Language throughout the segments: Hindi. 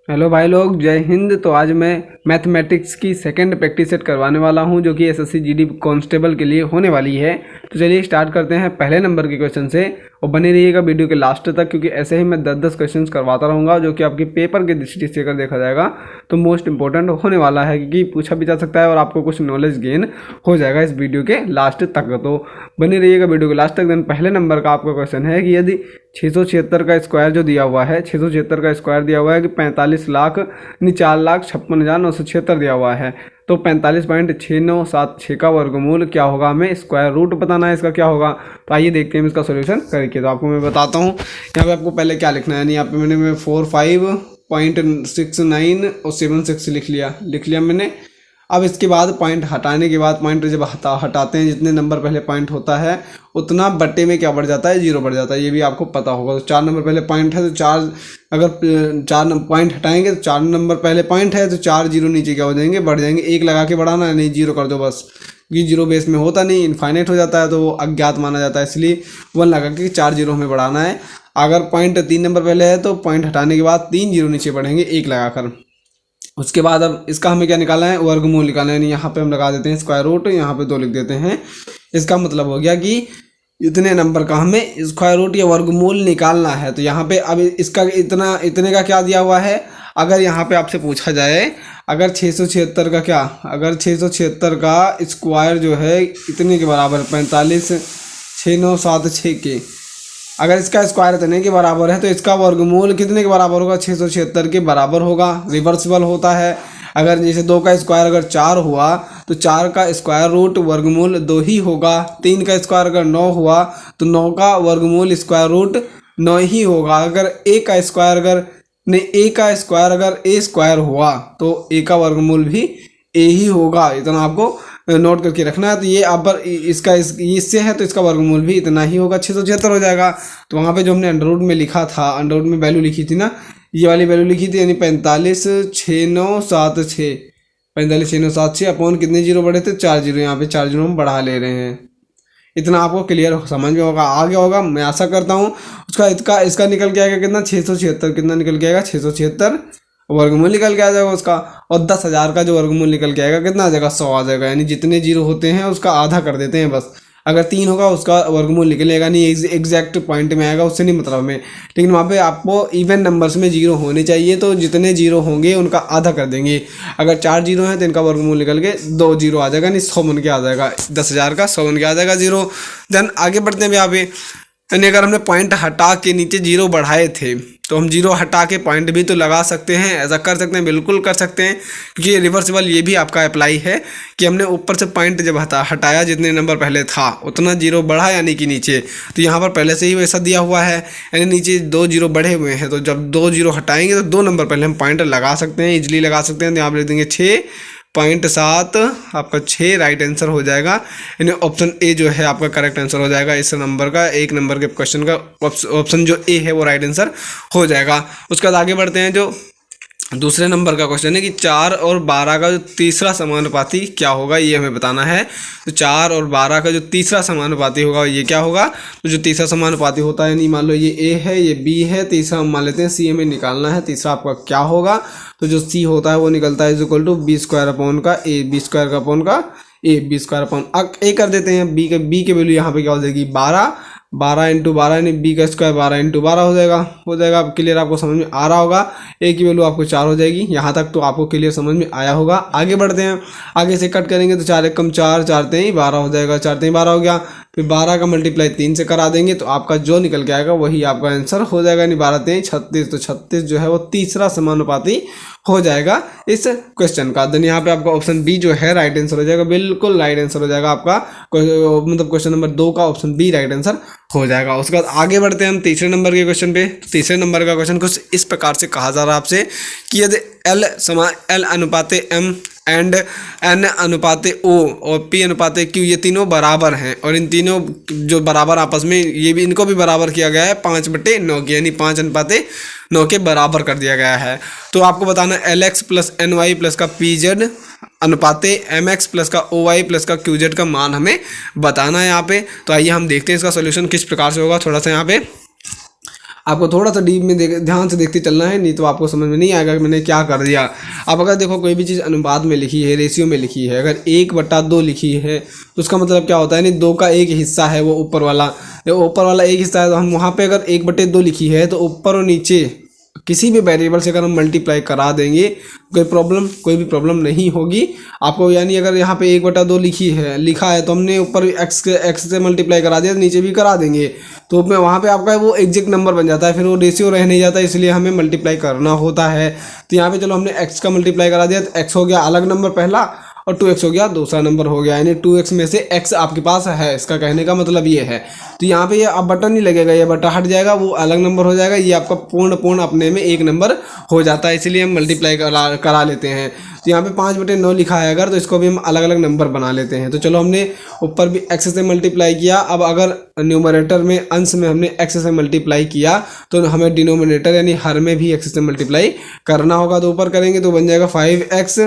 हेलो भाई लोग, जय हिंद। तो आज मैं मैथमेटिक्स की सेकंड प्रैक्टिस सेट करवाने वाला हूं जो कि एसएससी जीडी कांस्टेबल के लिए होने वाली है। तो चलिए स्टार्ट करते हैं पहले नंबर के क्वेश्चन से और बने रहिएगा वीडियो के लास्ट तक, क्योंकि ऐसे ही मैं 10-10 क्वेश्चंस करवाता रहूँगा जो कि आपके पेपर के दृष्टि से अगर देखा जाएगा तो मोस्ट इंपॉर्टेंट होने वाला है, क्योंकि पूछा भी जा सकता है और आपको कुछ नॉलेज गेन हो जाएगा इस वीडियो के लास्ट तक। तो बने रहिएगा वीडियो के लास्ट तक। देन पहले नंबर का आपका क्वेश्चन है कि यदि 676 का स्क्वायर जो दिया हुआ है, 676 का स्क्वायर दिया हुआ है कि 4,56,976 दिया हुआ है, तो 45.6976 का वर्गमूल क्या होगा, हमें स्क्वायर रूट बताना है इसका क्या होगा। तो आइए देखते हैं इसका सोल्यूशन करके। तो आपको मैं बताता हूँ यहाँ पे आपको पहले क्या लिखना है। यानी यहाँ पे मैंने 45.69 और 76 लिख लिया मैंने। अब इसके बाद पॉइंट हटाने के बाद, पॉइंट जब हटाते हैं जितने नंबर पहले पॉइंट होता है उतना बट्टे में क्या बढ़ जाता है, जीरो बढ़ जाता है। ये भी आपको पता होगा। तो 4 नंबर पहले पॉइंट है तो 4, अगर 4 पॉइंट हटाएंगे तो 4 नंबर पहले पॉइंट है तो 4 जीरो नीचे क्या हो जाएंगे, बढ़ जाएंगे। एक लगा के बढ़ाना है, नहीं जीरो कर दो बस। ये जीरो बेस में होता नहीं, इनफाइनाइट हो जाता है तो वो अज्ञात माना जाता है, इसलिए 1 लगा के 4 जीरो हमें बढ़ाना है। अगर पॉइंट 3 नंबर पहले है तो पॉइंट हटाने के बाद 3 जीरो नीचे बढ़ेंगे एक लगाकर। उसके बाद अब इसका हमें क्या निकालना है, वर्गमूल निकालना है। यहाँ पे हम लगा देते हैं स्क्वायर रूट, यहाँ पे 2 लिख देते हैं। इसका मतलब हो गया कि इतने नंबर का हमें स्क्वायर रूट या वर्गमूल निकालना है। तो यहाँ पे अब इसका इतने का क्या दिया हुआ है। अगर यहाँ पे आपसे पूछा जाए, अगर 676 का क्या, अगर 676 का स्क्वायर जो है इतने के बराबर 45,6,976 के, अगर इसका स्क्वायर इतने के बराबर है तो इसका वर्गमूल कितने के बराबर होगा, 676 के बराबर होगा। रिवर्सिबल होता है। अगर जैसे 2 का स्क्वायर अगर 4 हुआ तो 4 का स्क्वायर रूट वर्गमूल 2 ही होगा। 3 का स्क्वायर अगर 9 हुआ तो 9 का वर्गमूल स्क्वायर रूट 9 ही होगा। अगर a का स्क्वायर अगर a स्क्वायर हुआ तो a का वर्गमूल भी a ही होगा। इतना आपको नोट करके रखना है। तो ये आप पर इससे है तो इसका वर्गमूल भी इतना ही होगा, 676 हो जाएगा। तो वहाँ पे जो हमने अंडर रूट में लिखा था, अंडर रूट में वैल्यू लिखी थी ना, ये वाली वैल्यू लिखी थी, यानी 45,6,976, 45,6,976 अपॉन कितने जीरो बढ़े थे, 4 जीरो। यहाँ पे 4 जीरो हम बढ़ा ले रहे हैं। इतना आपको क्लियर समझ में होगा, आगे होगा मैं आशा करता हूँ। इसका निकल के आएगा कितना, 676। कितना निकल के आएगा, 676 वर्गमूल निकल के आ जाएगा उसका। और 10,000 का जो वर्गमूल निकल के आएगा कितना आ जाएगा, 100 आ जाएगा। यानी जितने जीरो होते हैं उसका आधा कर देते हैं बस। अगर 3 होगा उसका वर्गमूल निकलेगा नहीं, एग्जैक्ट पॉइंट में आएगा, उससे नहीं मतलब हमें। लेकिन वहाँ पे आपको इवन नंबर्स में जीरो होने चाहिए, तो जितने जीरो होंगे उनका आधा कर देंगे। अगर 4 जीरो हैं तो इनका वर्गमूल निकल के 2 जीरो आ जाएगा, नहीं 100 बन के आ जाएगा। 10,000 का 100 बन के आ जाएगा जीरो। देन आगे बढ़ते हैं यहाँ पे। यानी अगर हमने पॉइंट हटा के नीचे जीरो बढ़ाए थे तो हम जीरो हटा के पॉइंट भी तो लगा सकते हैं। ऐसा कर सकते हैं, बिल्कुल कर सकते हैं, क्योंकि रिवर्सिबल ये भी आपका अप्लाई है कि हमने ऊपर से पॉइंट जब हटाया, जितने नंबर पहले था उतना जीरो बढ़ा, यानी कि नीचे। तो यहाँ पर पहले से ही वैसा दिया हुआ है, यानी नीचे 2 जीरो बढ़े हुए हैं। तो जब 2 जीरो हटाएंगे तो 2 नंबर पहले हम पॉइंट लगा सकते हैं, इजीली लगा सकते हैं। तो यहाँ पर लिख देंगे 6.7, आपका 6 राइट आंसर हो जाएगा। यानी ऑप्शन ए जो है आपका करेक्ट आंसर हो जाएगा इस नंबर का, 1 नंबर के क्वेश्चन का ऑप्शन जो ए है वो राइट आंसर हो जाएगा। उसके बाद आगे बढ़ते हैं। जो दूसरे नंबर का क्वेश्चन है कि 4 और 12 का जो तीसरा समानुपाती क्या होगा, ये हमें बताना है। तो 4 और 12 का जो तीसरा समानुपाती होगा ये क्या होगा। तो जो तीसरा समानुपाती होता है, यानी मान लो ये ए है, ये बी है, तीसरा हम मान लेते हैं सी, हमें निकालना है। तीसरा आपका क्या होगा, तो जो सी होता है वो निकलता है equal to B square upon का ए, बी स्क्वायर का अपॉन का A, B square upon A कर देते हैं। बी के वैल्यू यहाँ पे क्या हो जाएगी, 12 इंटू 12, यानी बी का स्क्वायर 12 इंटू 12 हो जाएगा। अब क्लियर आपको समझ में आ रहा होगा। ए की वैल्यू आपको 4 हो जाएगी। यहाँ तक तो आपको क्लियर समझ में आया होगा। आगे बढ़ते हैं। आगे से कट करेंगे तो 4 एक कम 4, 4 3 12 हो जाएगा, 4 3 12 हो गया। फिर 12 का मल्टीप्लाई 3 से करा देंगे तो आपका जो निकल के आएगा वही आपका आंसर हो जाएगा। यानी 12 3 36, तो 36 जो है वो तीसरा समानुपाती हो जाएगा इस क्वेश्चन का। देन यहाँ पे आपका ऑप्शन बी जो है राइट आंसर हो जाएगा, बिल्कुल राइट आंसर हो जाएगा आपका। मतलब क्वेश्चन नंबर 2 का ऑप्शन बी राइट आंसर हो जाएगा। उसके बाद आगे बढ़ते हैं हम तीसरे नंबर के क्वेश्चन पे। तीसरे नंबर का क्वेश्चन कुछ इस प्रकार से कहा जा रहा है आपसे कि यदि L अनुपाते M and N अनुपाते O और P अनुपाते Q ये तीनों बराबर हैं, और इन तीनों जो बराबर आपस में, ये भी इनको भी बराबर किया गया है 5/9 के, यानी 5 अनुपाते 9 के बराबर कर दिया गया है। तो आपको बताना LX प्लस NY प्लस का PZ अनुपाते MX प्लस का OY प्लस का QZ का मान हमें बताना है यहाँ पे। तो आइए हम देखते हैं इसका सोल्यूशन किस प्रकार से होगा। थोड़ा सा यहाँ पे आपको थोड़ा सा डीप में ध्यान से देखते चलना है, नहीं तो आपको समझ में नहीं आएगा कि मैंने क्या कर दिया। अब अगर देखो कोई भी चीज़ अनुपात में लिखी है, रेशियो में लिखी है, अगर 1/2 लिखी है तो उसका मतलब क्या होता है, नहीं 2 का एक हिस्सा है वो ऊपर वाला, एक हिस्सा है, तो हम वहाँ पे अगर 1/2 लिखी है तो ऊपर और नीचे किसी भी वेरिएबल से अगर हम मल्टीप्लाई करा देंगे कोई भी प्रॉब्लम नहीं होगी आपको। यानी अगर यहाँ पे 1/2 लिखा है तो हमने ऊपर एक्स से मल्टीप्लाई करा दिया तो नीचे भी करा देंगे, तो मैं वहाँ पे आपका वो एग्जैक्ट नंबर बन जाता है, फिर वो रेशियो रह नहीं जाता, इसलिए हमें मल्टीप्लाई करना होता है। तो यहाँ पे चलो हमने एक्स का मल्टीप्लाई करा दिया तो एक्स हो गया अलग नंबर पहला और 2x हो गया दूसरा नंबर हो गया, यानी 2x में से x आपके पास है, इसका कहने का मतलब ये है। तो यहाँ पे ये अब बटन नहीं लगेगा, ये बटन हट जाएगा, वो अलग नंबर हो जाएगा, ये आपका पूर्ण अपने में एक नंबर हो जाता है, इसीलिए हम मल्टीप्लाई करा लेते हैं। तो यहाँ पे 5/9 लिखा है अगर, तो इसको भी हम अलग अलग नंबर बना लेते हैं। तो चलो हमने ऊपर भी x से मल्टीप्लाई किया, अब अगर न्यूमरेटर में अंश में हमने x से मल्टीप्लाई किया तो हमें डिनोमिनेटर यानी हर में भी x से मल्टीप्लाई करना होगा। तो ऊपर करेंगे तो बन जाएगा 5x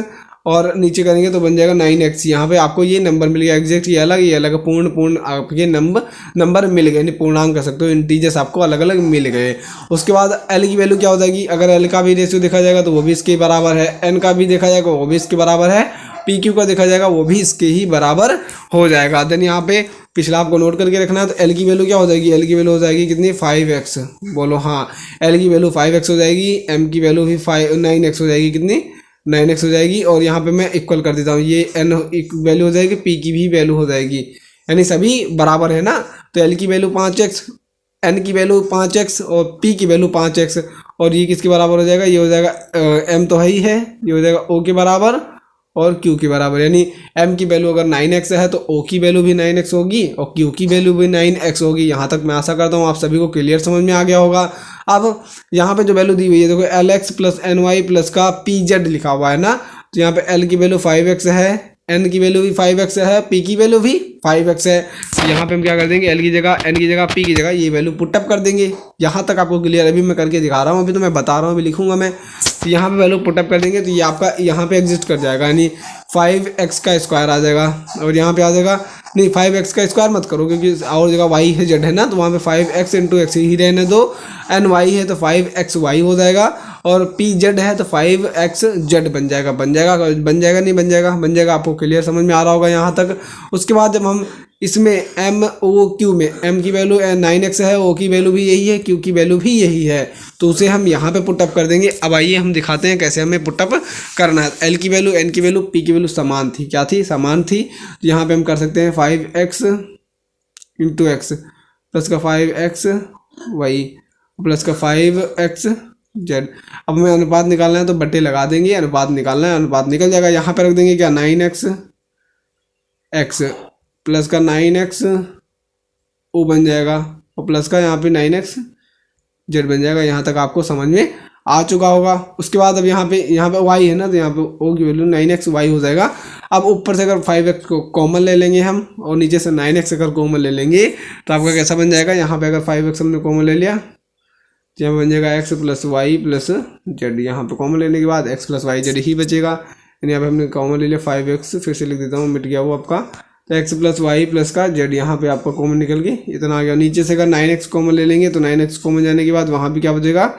और नीचे करेंगे तो बन जाएगा 9x। यहाँ पे आपको ये नंबर मिल गया एग्जैक्ट, ये अलग पूर्ण आपके नंबर मिल गए, पूर्णांक कर सकते हो, इंटीजर्स आपको अलग अलग मिल गए। उसके बाद एल की वैल्यू क्या हो जाएगी, अगर एल का भी रेशियो देखा जाएगा तो वो भी इसके बराबर है, एन का भी देखा जाएगा वो भी इसके बराबर है, पी क्यू का देखा जाएगा वो भी इसके ही बराबर हो जाएगा। देन यहाँ पे पिछला आपको नोट करके रखना है। तो एल की वैल्यू क्या हो जाएगी, एल की वैल्यू हो जाएगी कितनी 5x, बोलो हाँ, एल की वैल्यू 5x हो जाएगी, एम की वैल्यू भी 9x हो जाएगी, कितनी 9x हो जाएगी। और यहाँ पे मैं इक्वल कर देता हूँ, ये n वैल्यू हो जाएगी, p की भी वैल्यू हो जाएगी, यानी सभी बराबर है ना। तो l की वैल्यू 5x, n की वैल्यू 5x और p की वैल्यू 5x, और ये किसके बराबर हो जाएगा, ये हो जाएगा m तो है ही है, ये हो जाएगा o के बराबर और q के बराबर। यानी m की वैल्यू अगर 9x है तो o की वैल्यू भी 9x होगी और q की वैल्यू भी 9x होगी। यहाँ तक मैं आशा करता हूँ आप सभी को क्लियर समझ में आ गया होगा। अब यहाँ पे जो वैल्यू दी हुई है देखो, lx प्लस ny प्लस का pz लिखा हुआ है ना, तो यहाँ पे l की वैल्यू 5x है, n की वैल्यू भी 5x है, p की वैल्यू भी 5x है। तो यहाँ पे हम क्या कर देंगे, l की जगह n की जगह p की जगह ये वैल्यू पुटअप कर देंगे। यहाँ तक आपको क्लियर, अभी मैं करके दिखा रहा हूँ, अभी तो मैं बता रहा हूँ, अभी लिखूंगा मैं। तो यहाँ पे वैल्यू पुटअप कर देंगे तो ये आपका यहाँ पे एग्जिस्ट कर जाएगा, यानी 5x का स्क्वायर आ जाएगा, और यहाँ पे आ जाएगा, नहीं 5x का स्क्वायर मत करो क्योंकि और जगह y है z है ना, तो वहाँ पे 5x × x ही रहने दो, ny है तो 5xy हो जाएगा, और pz है तो 5xz बन जाएगा बन जाएगा। आपको क्लियर समझ में आ रहा होगा यहाँ तक। उसके बाद जब हम इसमें MOQ में m की वैल्यू 9x है, o की वैल्यू भी यही है, q की वैल्यू भी यही है, तो उसे हम यहाँ पे पुटअप कर देंगे। अब आइए हम दिखाते हैं कैसे हमें पुटअप करना है। l की वैल्यू, n की वैल्यू, p की वैल्यू समान थी, क्या थी, समान थी। तो यहाँ पे हम कर सकते हैं 5x × x प्लस का 5xy प्लस का 5xz। अब हमें अनुपात निकालना है तो बट्टे लगा देंगे, अनुपात निकालना है, अनुपात निकल जाएगा। यहाँ पे रख देंगे क्या, 9x प्लस का 9x o बन जाएगा, और प्लस का यहाँ पे 9x z बन जाएगा। यहाँ तक आपको समझ में आ चुका होगा। उसके बाद अब यहाँ पे y है ना, तो यहाँ पे o की वैल्यू 9xy हो जाएगा। अब ऊपर से अगर 5x को कॉमन ले लेंगे हम, और नीचे से 9x अगर कॉमन ले लेंगे तो आपका कैसा बन जाएगा, यहाँ पे अगर 5x हमने कॉमन ले लिया तो यहाँ बन जाएगा x plus Y plus Z. यहाँ पे कॉमन लेने के बाद x प्लस वाई जेड ही बचेगा, यानी यहाँ पे हमने कॉमन ले लिया 5x, फिर से लिख देता हूँ, मिट गया वो आपका। तो x प्लस वाई प्लस का जेड यहाँ पे आपका कॉमन निकल के इतना आ गया। नीचे से अगर 9x कॉमन ले लेंगे तो 9x कॉमन जाने के बाद वहाँ भी क्या बचेगा,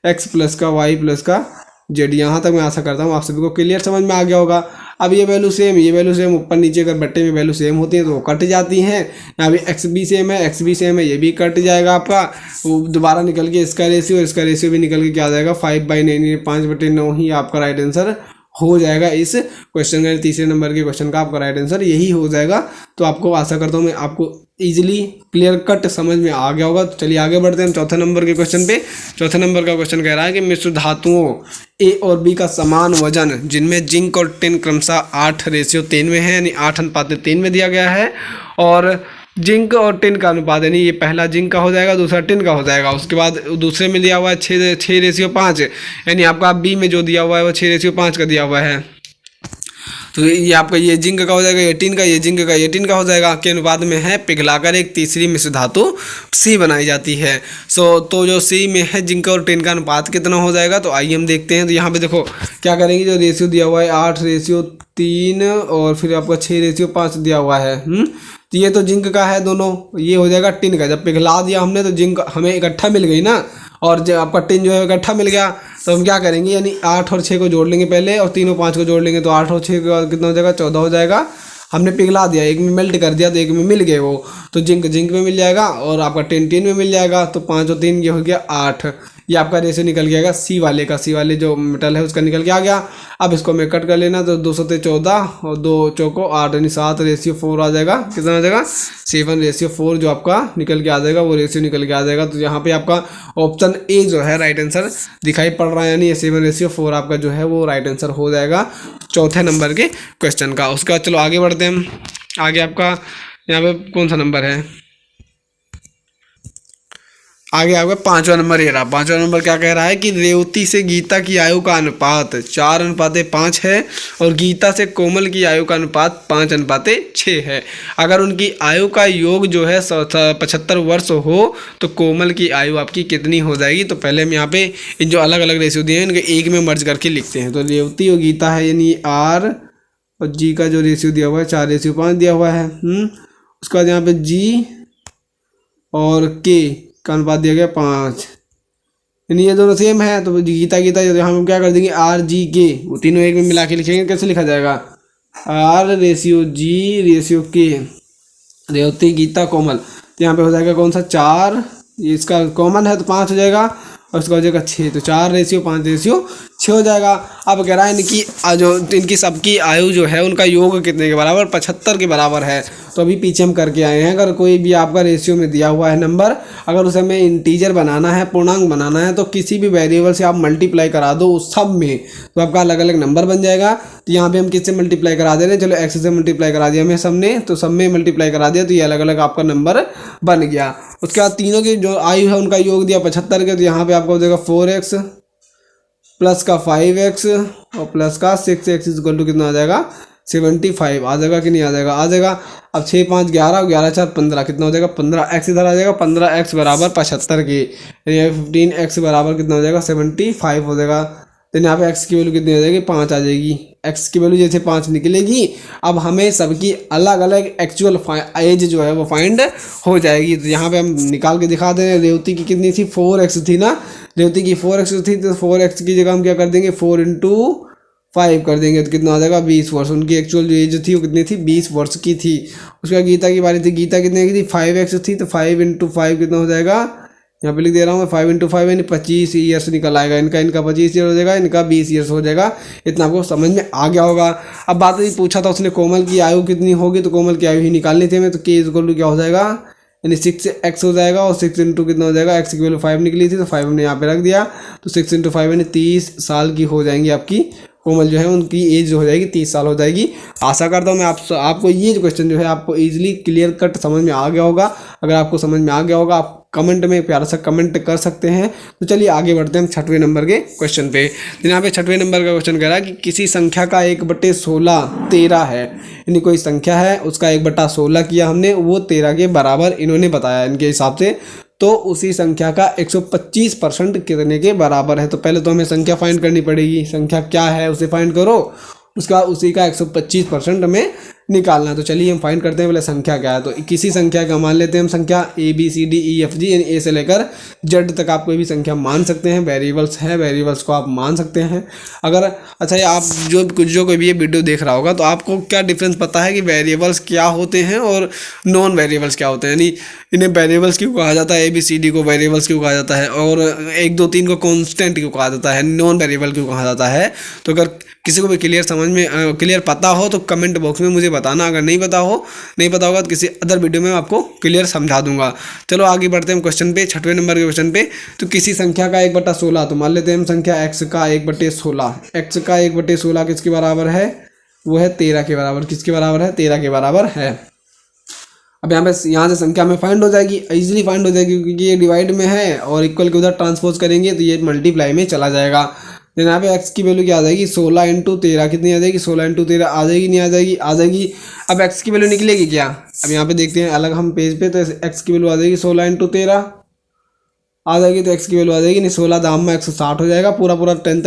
x प्लस का वाई प्लस का जेड। यहाँ तक मैं आशा करता हूँ आप सभी को क्लियर समझ में आ गया होगा। अब ये वैल्यू सेम, ऊपर नीचे अगर बट्टे में वैल्यू सेम होती है तो वो कट जाती हैं। यहाँ भी x भी सेम है, ये भी कट जाएगा आपका, वो दोबारा निकल के इसका रेशियो भी निकल के क्या आ जाएगा, 5/9, 5/9 ही आपका राइट आंसर हो जाएगा। इस क्वेश्चन का तीसरे नंबर के क्वेश्चन का आपका राइट आंसर यही हो जाएगा। तो आपको आशा करता हूँ मैं आपको इजीली क्लियर कट समझ में आ गया होगा। तो चलिए आगे बढ़ते हैं चौथे नंबर के क्वेश्चन पे। चौथे नंबर का क्वेश्चन कह रहा है कि मिश्र धातुओं ए और बी का समान वजन जिनमें जिंक और टिन क्रमशः 8:3 में है, यानी 8:3 में दिया गया है, और जिंक और टिन का अनुपात, यानी ये पहला जिंक का हो जाएगा, दूसरा टिन का हो जाएगा। उसके बाद दूसरे में दिया हुआ है 6:5, यानी आपका बी में जो दिया हुआ है वो 6:5 का दिया हुआ है। तो ये आपका ये जिंक का हो जाएगा, ये टिन का, ये जिंक का, ये टिन का हो जाएगा, के अनुपात में है, पिघलाकर एक तीसरी मिश्र धातु सी बनाई जाती है। तो जो सी में है जिंक और टिन का अनुपात कितना हो जाएगा, तो आइए हम देखते हैं। तो यहाँ पे देखो क्या करेंगे, जो रेशियो दिया हुआ है 8:3 और फिर आपका 6:5 दिया हुआ है। तो ये तो जिंक का है दोनों, ये हो जाएगा टिन का। जब पिघला दिया हमने तो जिंक हमें इकट्ठा मिल गई ना, और जब आपका 10 जो है इकट्ठा मिल गया तो हम क्या करेंगे, यानी 8 और 6 को जोड़ लेंगे पहले, और 3 और 5 को जोड़ लेंगे तो 8 और 6 का कितना हो जाएगा, 14 हो जाएगा। हमने पिघला दिया, एक में मेल्ट कर दिया तो एक में मिल गए वो, तो जिंक जिंक में मिल जाएगा, और आपका टिन टिन में मिल जाएगा। तो 5 और 3 ये हो गया 8। ये आपका रेशियो निकल गया सी वाले का, सी वाले जो मेटल है उसका निकल के आ गया। अब इसको मैं कट कर लेना, तो 2 से 14 और 2 चौको 8 यानी 7 रेशियो 4 आ जाएगा। कितना आ जाएगा, 7 रेशियो 4 जो आपका निकल के आ जाएगा, वो रेशियो निकल के आ जाएगा। तो यहाँ पे आपका ऑप्शन ए जो है राइट आंसर दिखाई पड़ रहा है, यानी 7 रेशियो 4 आपका जो है वो राइट आंसर हो जाएगा चौथे नंबर के क्वेश्चन का। उसके बाद चलो आगे बढ़ते हैं हम। आगे आपका यहाँ पे कौन सा नंबर है, आगे आपका 5वां नंबर ये रहा। 5वां नंबर क्या कह रहा है कि रेवती से गीता की आयु का अनुपात 4:5 है, और गीता से कोमल की आयु का अनुपात 5:6 है। अगर उनकी आयु का योग जो है 75 वर्ष हो तो कोमल की आयु आपकी कितनी हो जाएगी। तो पहले हम यहाँ पे इन जो अलग अलग रेशियो दिए हैं इनके एक में मर्ज करके लिखते हैं। तो रेवती और गीता है, यानी आर और जी का जो रेशियो दिया हुआ है 4:5 दिया हुआ है। उसके बाद यहाँ पे जी और के का अनुपात दिया गया 5, यानी ये दोनों सेम है। तो गीता गीता हम क्या कर देंगे, आर जी के, वो तीनों एक में मिला के लिखेंगे। कैसे लिखा जाएगा, आर रेशियो जी रेशियो के, रेवती गीता कोमल। तो यहाँ पे हो जाएगा कौन सा 4, इसका कॉमन है तो 5 हो जाएगा, और इसका हो जाएगा 6। तो 4:5 हो जाएगा। अब कह रहा है इनकी जो इनकी सबकी आयु जो है उनका योग कितने के बराबर, 75 के बराबर है। तो अभी पीछे हम करके आए हैं, अगर कोई भी आपका रेशियो में दिया हुआ है नंबर, अगर उसे हमें इंटीजर बनाना है, पूर्णांक बनाना है, तो किसी भी वेरिएबल से आप मल्टीप्लाई करा दो उस सब में, तो आपका अलग अलग नंबर बन जाएगा। तो यहाँ पे हम किससे मल्टीप्लाई करा दे रहे हैं, चलो एक्स से मल्टीप्लाई करा दिया हमें सबने, तो सब में मल्टीप्लाई करा दिया, तो ये अलग अलग आपका नंबर बन गया। उसके बाद तीनों की जो आयु है उनका योग दिया 75 के, तो यहाँ पे आपको हो जाएगा 4x प्लस का 5x और प्लस का 6x इक्वल टू कितना आ जाएगा, 75 आ जाएगा कि नहीं आ जाएगा, आ जाएगा। अब 6 5 11 और 11 4 15 कितना हो जाएगा, 15x इधर आ जाएगा, 15x बराबर 75 की, यानी 15x बराबर कितना हो जाएगा, 75 हो जाएगा। तो यहाँ पे x की वैल्यू कितनी आ जाएगी, 5 आ जाएगी। x की वैल्यू जैसे 5 निकलेगी, अब हमें सबकी अलग अलग एक्चुअल एज जो है वो फाइंड हो जाएगी। तो यहाँ पे हम निकाल के दिखा दे रहे हैं। रेवती की कितनी थी, 4x थी ना, रेवती की 4x थी, तो 4x की जगह हम क्या कर देंगे, 4 × 5 कर देंगे, तो कितना आ जाएगा, 20 वर्ष। उनकी एक्चुअल जो एज थी वो कितनी थी, 20 वर्ष की थी। उसका गीता की बारी थी, गीता कितने की थी, 5x थी, तो 5 × 5 कितना हो जाएगा, यहाँ पे लिख दे रहा हूँ मैं, 5 × 5 यानी 25 ईयर्स निकल आएगा। इनका 25 ईयर हो जाएगा, इनका 20 ईयर्स हो जाएगा। इतना आपको समझ में आ गया होगा। अब बात ये पूछा था उसने कोमल की आयु कितनी होगी, तो कोमल की आयु ही निकालनी थी हमें। तो k इक्वल टू क्या हो जाएगा, यानी 6x हो जाएगा, और 6 × कितना हो जाएगा, x की वैल्यू 5 निकली थी तो 5 हमने यहाँ पे रख दिया। तो 6 × 5 यानी 30 साल की हो जाएंगी आपकी कोमल जो है, उनकी एज हो जाएगी 30 साल हो जाएगी। आशा करता हूँ मैं आपको ये जो क्वेश्चन जो है आपको इजीली क्लियर कट समझ में आ गया होगा। अगर आपको समझ में आ गया होगा आप कमेंट में प्यारा सा कमेंट कर सकते हैं। तो चलिए आगे बढ़ते हैं हम 6वें नंबर के क्वेश्चन पे। यहाँ पे 6वें नंबर का क्वेश्चन कह रहा है कि किसी संख्या का 1/16 13 है, यानी कोई संख्या है उसका 1/16 किया हमने, वो 13 के बराबर इन्होंने बताया इनके हिसाब से। तो उसी संख्या का 125% कितने के बराबर है। तो पहले तो हमें संख्या फाइंड करनी पड़ेगी, संख्या क्या है उसे फाइंड करो, उसका उसी का 125% हमें निकालना है। तो चलिए हम फाइंड करते हैं पहले संख्या क्या है। तो किसी संख्या का मान लेते हैं हम संख्या ABCDEFG, यानी ए से लेकर जेड तक आप कोई भी संख्या मान सकते हैं। वेरिएबल्स है, वेरिएबल्स को आप मान सकते हैं। अगर अच्छा ये आप जो कोई भी ये वीडियो देख रहा होगा तो आपको क्या डिफरेंस पता है कि वेरिएबल्स क्या होते हैं और नॉन वेरिएबल्स क्या होते हैं, यानी इन्हें वेरिएबल्स क्यों कहा जाता है, ABCD को वेरिएबल्स क्यों कहा जाता है, और 1 2 3 को कॉन्स्टेंट क्यों कहा जाता है, नॉन वेरिएबल क्यों कहा जाता है। तो अगर किसी को भी क्लियर पता हो तो कमेंट बॉक्स में मुझे बताना। अगर नहीं पता होगा तो किसी अदर वीडियो में आपको क्लियर समझा दूंगा। चलो आगे बढ़ते हैं क्वेश्चन पे, 6वें नंबर के क्वेश्चन पे। तो किसी संख्या का 1/16, तो मान लेते हैं हम संख्या x का 1/16, x का 1/16 किसके बराबर है, वो है 13 के बराबर। किसके बराबर है, 13 के बराबर है। अब यहाँ से संख्या में फाइंड हो जाएगी, इजीली फाइंड हो जाएगी, क्योंकि ये डिवाइड में है और इक्वल के उधर ट्रांसपोज करेंगे तो ये मल्टीप्लाई में चला जाएगा। यहाँ पे x की वैल्यू क्या आ जाएगी, 16 × 13 कितनी आ जाएगी, 16 × 13 आ जाएगी, नहीं आ जाएगी, आ जाएगी। अब x की वैल्यू निकलेगी क्या, अब यहाँ पे देखते हैं अलग हम पेज पे, तो x की वैल्यू आ जाएगी 16 × 13, आ जाएगी तो एक्स की वैल्यू आ जाएगी नहीं 16 दाम 160 हो जाएगा, पूरा पूरा 10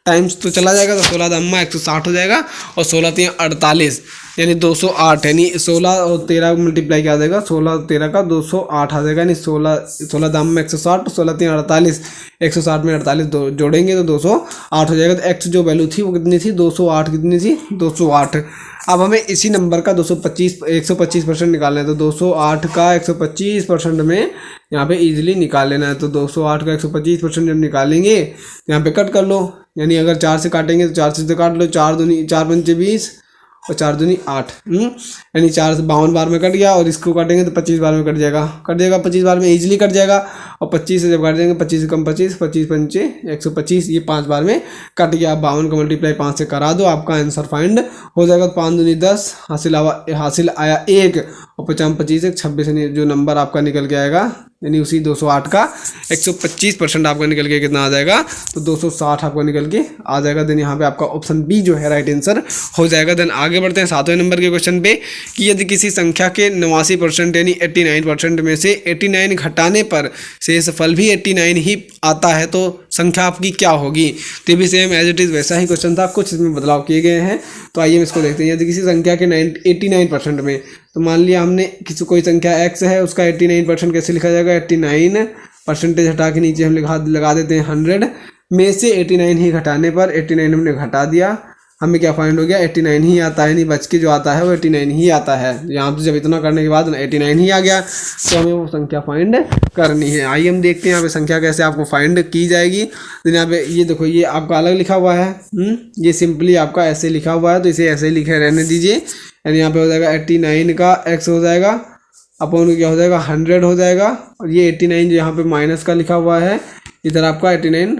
टाइम्स तो चला जाएगा, तो 16 दाम 160 हो जाएगा और 16 3 48 यानी 208, यानी 16 और 13 मल्टीप्लाई क्या आ जाएगा, 16 और 13 का 208 आ जाएगा, यानी 16 दाम में 160, 16 3 48, 160 में 48 जोड़ेंगे तो 208 हो जाएगा। तो एक्स जो वैल्यू थी वो कितनी थी, 208 कितनी थी, 208। अब हमें इसी नंबर का 125% निकालना है, तो 208 का 125% में यहाँ पे इजीली निकाल लेना है। तो 208 का 125% जब निकालेंगे यहाँ पे कट कर लो, यानी अगर 4 से काटेंगे तो 4 से काट लो, 4 पंचे 20 और 4 दूनी 8, यानी 4 से 52 बार में कट गया, और इसको काटेंगे तो 25 बार में कट जाएगा 25 बार में इजीली कट जाएगा। और 25 से जब काट देंगे 25 से कम 25 पंचे 125, ये 5 बार में कट गया। 52 का मल्टीप्लाई 5 से करा दो, आपका आंसर फाइंड हो जाएगा। 5 दूनी 10, हासिल आया 1 और 50 25 एक 26, जो नंबर आपका निकल के आएगा यानी उसी 208 का 125% आपका निकल के कितना आ जाएगा, तो 260 आपका निकल के आ जाएगा। देन यहाँ पे आपका ऑप्शन बी जो है राइट आंसर हो जाएगा। देन आगे बढ़ते हैं 7वें नंबर के क्वेश्चन पे कि यदि किसी संख्या के 89% यानी 89% में से 89 घटाने पर शेषफल भी 89 ही आता है तो संख्या आपकी क्या होगी। तो भी सेम एज इट इज़ वैसा ही क्वेश्चन था, कुछ इसमें बदलाव किए गए हैं। तो आइए हम इसको देखते हैं। यदि किसी संख्या के 89% में, तो मान लिया हमने किसी कोई संख्या x है, उसका 89% कैसे लिखा जाएगा, 89 परसेंटेज हटा के नीचे हम लगा देते हैं 100 में से 89 ही घटाने पर 89 हमने घटा दिया, हमें क्या फाइंड हो गया, 89 ही आता है, नहीं बच के जो आता है वो 89 ही आता है। यहाँ तो जब इतना करने के बाद 89 ही आ गया तो हमें वो संख्या फाइंड करनी है। आइए हम देखते हैं यहाँ पे संख्या कैसे आपको फाइंड की जाएगी। तो यहाँ पे ये देखो, ये आपका अलग लिखा हुआ है, ये सिंपली आपका ऐसे लिखा हुआ है, तो इसे ऐसे लिखे रहने दीजिए। यानी यहाँ पे हो जाएगा 89 का x हो जाएगा अपॉन क्या हो जाएगा 100 हो जाएगा, और ये 89 जो यहाँ पे माइनस का लिखा हुआ है, इधर आपका 89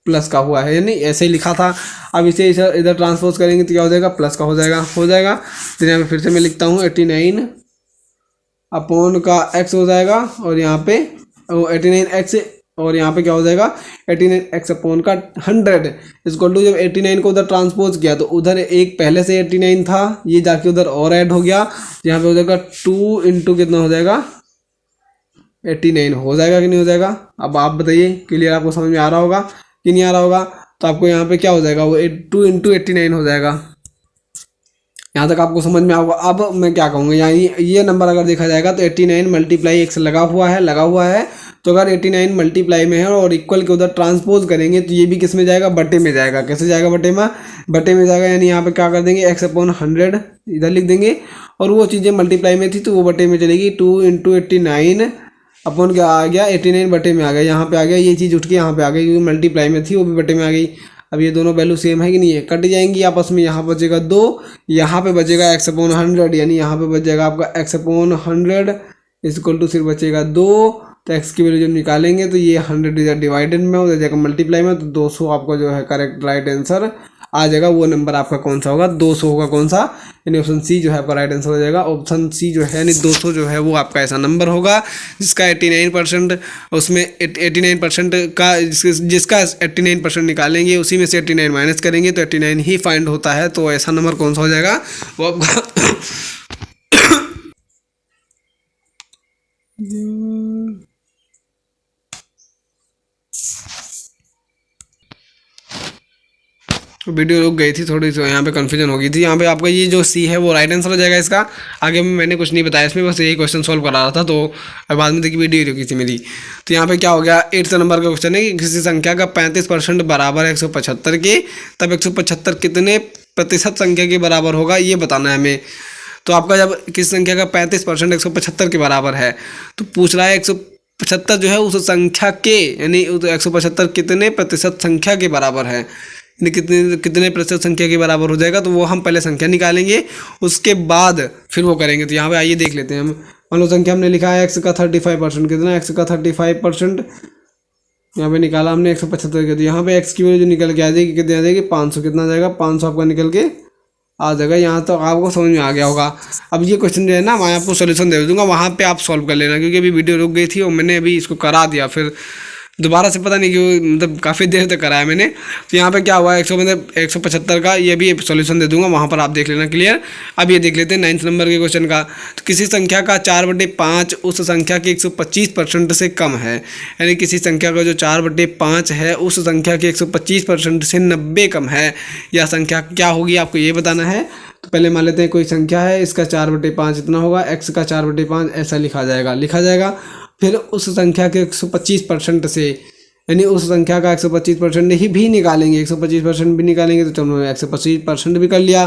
प्लस का हुआ है, यानी ऐसे ही लिखा था। अब इसे इधर ट्रांसपोज करेंगे तो क्या हो जाएगा, प्लस का हो जाएगा। तो यहाँ पे फिर से मैं लिखता हूँ 89 अपॉन का x हो जाएगा, और यहाँ पे 89x, और यहाँ पे क्या हो जाएगा 89x अपॉन का 100 इसको टू, जब 89 को उधर ट्रांसपोज किया तो उधर एक पहले से 89 था, ये जाके उधर और ऐड हो गया, यहाँ पे हो जाएगा 2 इंटू कितना हो जाएगा 89 हो जाएगा कि नहीं हो जाएगा। अब आप बताइए, क्लियर आपको समझ में आ रहा होगा कि नहीं आ रहा होगा। तो आपको यहाँ पे क्या हो जाएगा, वो 2 इंटू 89 हो जाएगा। यहाँ तक आपको समझ में आऊगा। अब मैं क्या कहूँगा, यहाँ ये नंबर अगर देखा जाएगा तो 89 मल्टीप्लाई x लगा हुआ है, तो अगर 89 मल्टीप्लाई में है और इक्वल के उधर ट्रांसपोज करेंगे तो ये भी किस में जाएगा, बटे में जाएगा। कैसे जाएगा, बटे में जाएगा, यानी यहाँ पे क्या कर देंगे x अपॉन 100 इधर लिख देंगे, और वो चीज़ें मल्टीप्लाई में थी तो वो बटे में चलेगी। 2 इंटू 89 अपॉन क्या आ गया 89 बटे में आ गया, यहाँ पे आ गया, ये चीज़ उठ के यहाँ पे आ गई, क्योंकि मल्टीप्लाई में थी वो भी बटे में आ गई। अब ये दोनों वैल्यू सेम है कि नहीं है, कट जाएंगी आपस में, यहाँ बचेगा 2, यहाँ पे बचेगा x अपॉन 100, यानी यहाँ पे बच जाएगा आपका x अपॉन 100 इक्वल टू सिर्फ बचेगा 2। तो x की वैल्यू जब निकालेंगे तो ये 100 डिवाइडेड में हो जाएगा मल्टीप्लाई में, तो 200 आपका जो है करेक्ट राइट आंसर आ जाएगा। वो नंबर आपका कौन सा होगा, 200 होगा। कौन सा, यानी ऑप्शन सी जो है आपका राइट आंसर हो जाएगा। ऑप्शन सी जो है यानी 200 जो है वो आपका ऐसा नंबर होगा जिसका 89%, उसमें 89% का जिसका 89% निकालेंगे, उसी में से 89 माइनस करेंगे तो 89 ही फाइंड होता है। तो ऐसा नंबर कौन सा हो जाएगा, वो आपका वीडियो रुक गई थी थोड़ी सी, यहाँ पे कन्फ्यूजन हो गई थी। यहाँ पे आपका ये जो सी है वो राइट आंसर हो जाएगा इसका। आगे में मैंने कुछ नहीं बताया इसमें, बस यही क्वेश्चन सॉल्व करा रहा था, तो बाद में देखिए वीडियो रुकी थी मेरी। तो यहाँ पे क्या हो गया, 8th नंबर का क्वेश्चन है कि किसी संख्या का 35% बराबर है 175 के, तब 175 कितने प्रतिशत संख्या के बराबर होगा, ये बताना है हमें। तो आपका जब किसी संख्या का 35% 175 के बराबर है, तो पूछ रहा है 175 जो है उस संख्या के, यानी 175 कितने प्रतिशत संख्या के बराबर है, कितने प्रतिशत संख्या के बराबर हो जाएगा। तो वो हम पहले संख्या निकालेंगे, उसके बाद फिर वो करेंगे। तो यहाँ पे आइए देख लेते हैं हम। मान लो संख्या हमने लिखा है x का 35%, कितना x का 35% यहाँ पे निकाला हमने 175 के, तो यहाँ पे x की वैल्यू जो निकल के आ जाएगी कितनी आ जाएगी 500, कितना आ जाएगा 500 आपका निकल के आ जाएगा। यहाँ तो आपको समझ में आ गया होगा। अब ये क्वेश्चन जो है ना मैं आपको सोल्यूशन दे दूँगा, वहाँ पे आप सॉल्व कर लेना, क्योंकि अभी वीडियो रुक गई थी और मैंने अभी इसको करा दिया, फिर दोबारा से पता नहीं क्यों, मतलब काफ़ी देर तक कराया मैंने। तो यहाँ पे क्या हुआ 175 का ये भी सॉल्यूशन दे दूंगा, वहाँ पर आप देख लेना क्लियर। अब ये देख लेते हैं 9th नंबर के क्वेश्चन का। तो किसी संख्या का 4/5 उस संख्या के 125% से कम है, यानी किसी संख्या का जो 4/5 है उस संख्या के 125% से 90 कम है, यह संख्या क्या होगी आपको ये बताना है। तो पहले मान लेते हैं कोई संख्या है, इसका 4/5 इतना होगा, x का 4/5 ऐसा लिखा जाएगा। फिर उस संख्या के 125% से, यानी उस संख्या का 125% ही भी निकालेंगे, 125% भी निकालेंगे तो चलो 125% भी कर लिया,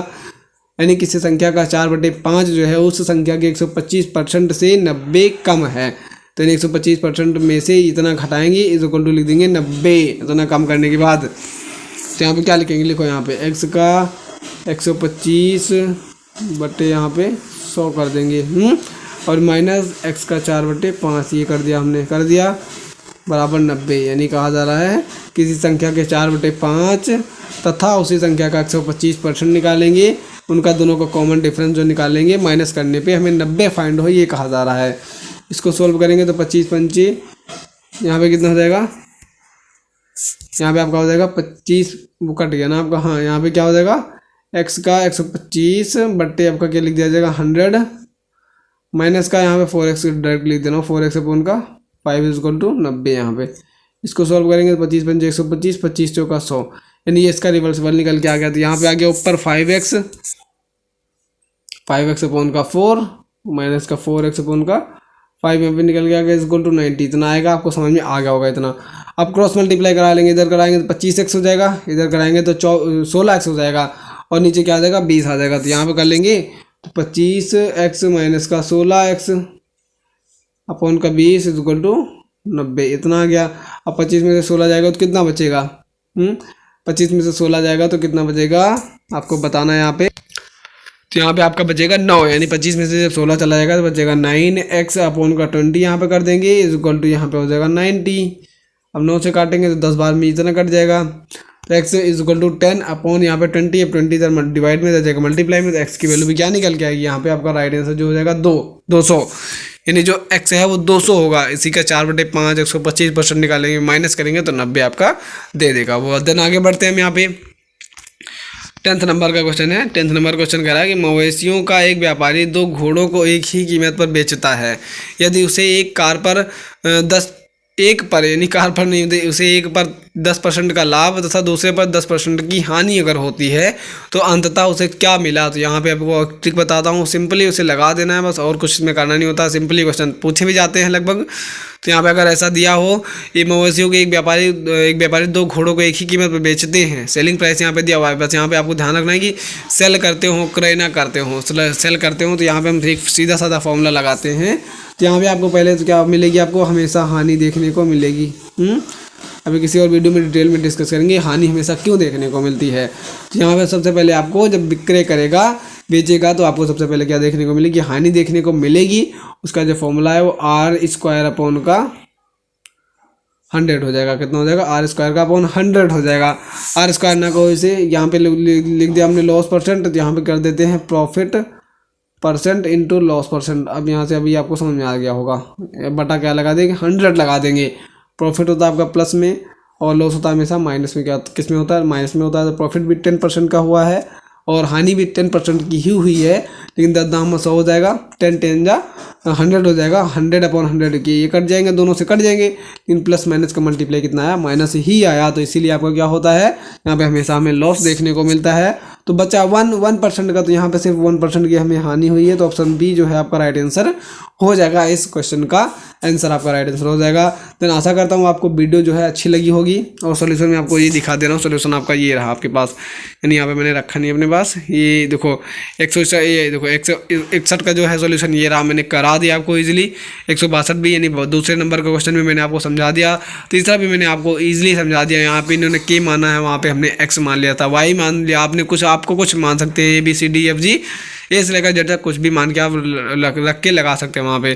यानी किसी संख्या का 4/5 जो है उस संख्या के 125% से 90 कम है। तो यानी 125% में से इतना घटाएंगे, इज इक्वल टू लिख देंगे 90, इतना कम करने के बाद। तो यहाँ पे क्या लिखेंगे, लिखो यहाँ पे x का 125 बटे यहाँ पे 100 कर देंगे, और माइनस x का 4/5 ये कर दिया हमने, कर दिया बराबर 90। यानी कहा जा रहा है किसी संख्या के 4/5 तथा उसी संख्या का 125% निकालेंगे, उनका दोनों का कॉमन डिफरेंस जो निकालेंगे माइनस करने पे हमें 90 फाइंड हो, ये कहा जा रहा है। इसको सोल्व करेंगे तो 25 पंचे यहाँ पे कितना हो जाएगा, यहाँ पे आपका हो जाएगा 25, वो कट गया ना आपका, हाँ यहाँ पे क्या हो जाएगा x का 125 बट्टे आपका क्या लिख दिया जाएगा 100, माइनस का यहाँ पे 4x डायरेक्ट लिख देना, 4x अपॉन का 5 इज इक्वल टू 90। यहाँ पे इसको सॉल्व करेंगे तो 25 पंचे 125, 25 चौका 100, यानी ये इसका रिवर्सिबल निकल के आ गया। तो यहाँ पे आ गया ऊपर 5x अपॉन का 4 माइनस का 4x अपॉन का 5 यहाँ पे निकल के आ गया इज इक्वल टू 90, इतना आएगा। आपको समझ में आ गया होगा इतना। अब क्रॉस मल्टीप्लाई करा लेंगे, इधर कराएंगे तो 25x हो जाएगा, इधर कराएंगे तो 16x हो जाएगा, और नीचे क्या आ जाएगा 20 आ जाएगा। तो यहाँ पे कर लेंगे तो 25x माइनस का 16x अपॉन का 20 इज इक्वल टू 90, इतना आ गया। अब 25 में से 16 जाएगा तो कितना बचेगा, 25 में से 16 जाएगा तो कितना बचेगा आपको बताना है यहाँ पे। तो यहाँ पे आपका बचेगा 9, यानी 25 में से जब 16 चला जाएगा तो बचेगा 9x अपॉन का 20 यहाँ पे कर देंगे इज इक्वल टू यहाँ पे हो जाएगा 90। अब 9 से काटेंगे तो 10 बार में इतना कट जाएगा, तो x is equal to 10 upon यहाँ पे 20, अब 20 इधर डिवाइड में जाएगा मल्टीप्लाई में, तो x की वैल्यू भी क्या निकल के आएगी, यहाँ पे आपका राइट आंसर जो हो जाएगा 200, यानी जो x है वो 200 होगा। इसी का 4/5 125% निकालेंगे, माइनस करेंगे तो 90 आपका दे देगा वो। देन आगे बढ़ते हैं हम यहाँ पे 10th नंबर का क्वेश्चन है। 10th नंबर क्वेश्चन कह रहा है कि मवेशियों का एक व्यापारी 2 घोड़ों को एक ही कीमत पर बेचता है, यदि उसे एक कार पर यानी कार पर नहीं होती, उसे एक पर 10% का लाभ तथा दूसरे पर 10% की हानि अगर होती है तो अंततः उसे क्या मिला। तो यहाँ पे आपको ट्रिक बताता हूँ, सिंपली उसे लगा देना है बस, और कुछ इसमें करना नहीं होता। सिंपली क्वेश्चन पूछे भी जाते हैं लगभग। तो यहाँ पे अगर ऐसा दिया हो, ये मवेशियों के एक व्यापारी 2 घोड़ों को एक ही कीमत पर बेचते हैं, सेलिंग प्राइस यहाँ पे दिया हुआ है। बस यहाँ पे आपको ध्यान रखना है कि सेल करते हो क्रय ना करते हो, सेल करते हो तो यहाँ पे हम एक सीधा साधा फॉर्मूला लगाते हैं। तो यहाँ पे आपको पहले तो क्या मिलेगी, आपको हमेशा हानि देखने को मिलेगी। अभी किसी और वीडियो में डिटेल में डिस्कस करेंगे हानि हमेशा क्यों देखने को मिलती है। तो यहाँ पे सबसे पहले आपको जब विक्रय करेगा बेचेगा तो आपको सबसे पहले क्या देखने को मिलेगी, हानि देखने को मिलेगी। उसका जो फॉर्मूला है वो r² अपॉन का 100 हो जाएगा। कितना हो जाएगा, r² का अपॉन 100 हो जाएगा। r² ना को इसे यहाँ पे लिख दिया हमने लॉस परसेंट, तो यहाँ पे कर देते हैं profit percent into loss percent. अब यहाँ से अभी आपको समझ में आ गया होगा, बटा क्या लगा देंगे 100 लगा देंगे। प्रॉफिट होता है आपका प्लस में और लॉस होता है हमेशा माइनस में। क्या किस में होता है, माइनस में होता है। तो प्रॉफिट भी 10% का हुआ है और हानि भी 10% की ही हुई है, लेकिन 10 दाम 100 हो जाएगा, 10 10 जा 100 हो जाएगा। 100 अपॉन 100 की ये कट जाएंगे, दोनों से कट जाएंगे, लेकिन प्लस माइनस का मल्टीप्लाई कितना आया, माइनस ही आया। तो इसीलिए आपका क्या होता है, यहाँ पे हमेशा हमें लॉस देखने को मिलता है। तो बचा 1% का, तो यहाँ पे सिर्फ 1% की हमें हानि हुई है। तो ऑप्शन बी जो है आपका राइट आंसर हो जाएगा। इस क्वेश्चन का आंसर आपका राइट आंसर हो जाएगा। तो आशा करता हूँ आपको वीडियो जो है अच्छी लगी होगी, और सोल्यूशन में आपको ये दिखा दे रहा हूँ। सोल्यूशन आपका ये रहा आपके पास, यानी यहाँ पे मैंने रखा नहीं अपने पास। ये देखो 161 का जो है सोल्यूशन ये रहा, मैंने करा दिया आपको इजीली। 162 भी, यानी दूसरे नंबर का क्वेश्चन भी मैंने आपको समझा दिया। तीसरा भी मैंने आपको इजीली समझा दिया। यहाँ पे इन्होंने के माना है, वहाँ पे हमने एक्स मान लिया था, वाई मान लिया। आपने कुछ आपको कुछ मान सकते हैं, ABCDEFG ए से लेकर जेड तक कुछ भी मान के आप रख के लगा सकते हैं वहाँ पे।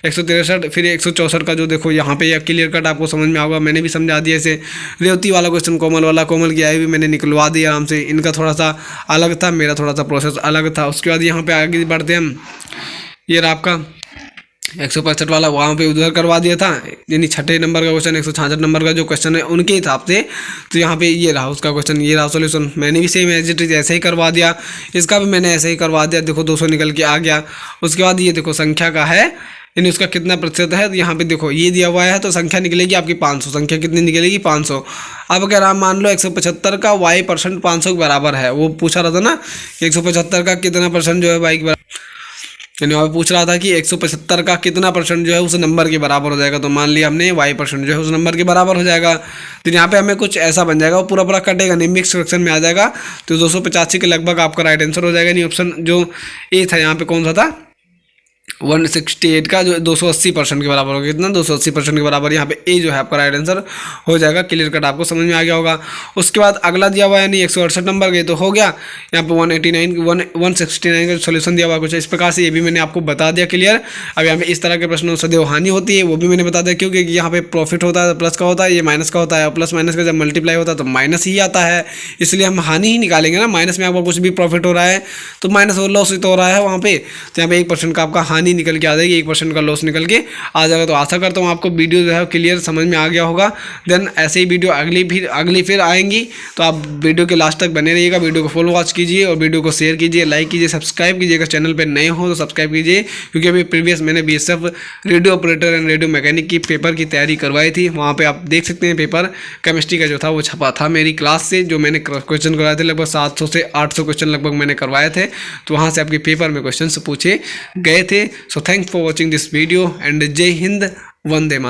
163 फिर 164 का जो देखो यहाँ पे क्लियर कट आपको समझ में आएगा, मैंने भी समझा दिया इसे। रेवती वाला क्वेश्चन कोमल वाला, कोमल की आई भी मैंने निकलवा दिया आराम से। इनका थोड़ा सा अलग था, मेरा थोड़ा सा प्रोसेस अलग था। उसके बाद यहाँ पे आगे बढ़ते हैं हम। ये रहा आपका 165 वाला वहाँ पे उधर करवा दिया था, यानी 6 नंबर का क्वेश्चन 166 नंबर का जो क्वेश्चन है उनके हिसाब से। तो यहाँ पे ये रहा उसका क्वेश्चन, ये रहा सोल्यूशन। मैंने भी सेम एज इट इज ऐसे ही करवा दिया, इसका भी मैंने ऐसे ही करवा दिया। देखो 200 निकल के आ गया। उसके बाद ये देखो संख्या का है, यानी उसका कितना प्रतिशत है। तो यहाँ पे देखो ये दिया हुआ है, तो संख्या निकलेगी आपकी 500। संख्या कितनी निकलेगी? 500। अब अगर आप मान लो 175 का y% 500 के बराबर है, वो पूछा रहा था ना 175 का कितना परसेंट जो है y के बराबर, यानी वहाँ पे पूछ रहा था कि 175 का कितना परसेंट जो है उस नंबर के बराबर हो जाएगा। तो मान लिया हमने y% जो है उस नंबर के बराबर हो जाएगा। तो यहाँ पे हमें कुछ ऐसा बन जाएगा, वो पूरा पूरा कटेगा नहीं, मिक्स फ्रैक्शन में आ जाएगा। तो 285 के लगभग आपका राइट आंसर हो जाएगा। नहीं ऑप्शन जो ए था यहाँ पे कौन सा था? 168 का जो 280% के बराबर होगा। कितना? 280% के बराबर। यहाँ पे ए जो है आपका राइट आंसर हो जाएगा। क्लियर कट आपको समझ में आ गया होगा। उसके बाद अगला दिया हुआ है यानी 168 नंबर के, तो हो गया। यहाँ पे 169 का सोल्यूशन दिया हुआ कुछ इस प्रकार से, ये भी मैंने आपको बता दिया क्लियर। अब यहाँ पे इस तरह के प्रश्नों सदैव हानि होती है, वो भी मैंने बता दिया, क्योंकि यहाँ पे प्रॉफिट होता है प्लस का होता है, ये माइनस का होता है। प्लस माइनस का जब मल्टीप्लाई होता है तो माइनस ही आता है, इसलिए हम हानि ही निकालेंगे ना। माइनस में आपको कुछ भी प्रॉफिट हो रहा है तो माइनस और लॉस तो हो रहा है वहाँ पे। तो यहाँ पे 1% का आपका हानि निकल के आ जाएगी, 1% का लॉस निकल के आ जाएगा। तो आशा करता हूँ आपको वीडियो जो है क्लियर समझ में आ गया होगा। देन ऐसे ही वीडियो अगली फिर आएंगी, तो आप वीडियो के लास्ट तक बने रहिएगा। वीडियो को फुल वॉच कीजिए और वीडियो को शेयर कीजिए, लाइक कीजिए, सब्सक्राइब कीजिएगा। चैनल पर नए हो तो सब्सक्राइब कीजिए, क्योंकि अभी प्रीवियस मैंने BSF radio operator and radio mechanic की पेपर की तैयारी करवाई थी। वहाँ पर आप देख सकते हैं पेपर केमिस्ट्री का जो था वो छपा था मेरी क्लास से, जो मैंने क्वेश्चन करवाए थे। लगभग 700 से 800 क्वेश्चन लगभग मैंने करवाए थे। तो वहाँ से आपके पेपर में क्वेश्चन पूछे गए थे। So thanks for watching this video and जय हिंद, वंदे मातरम।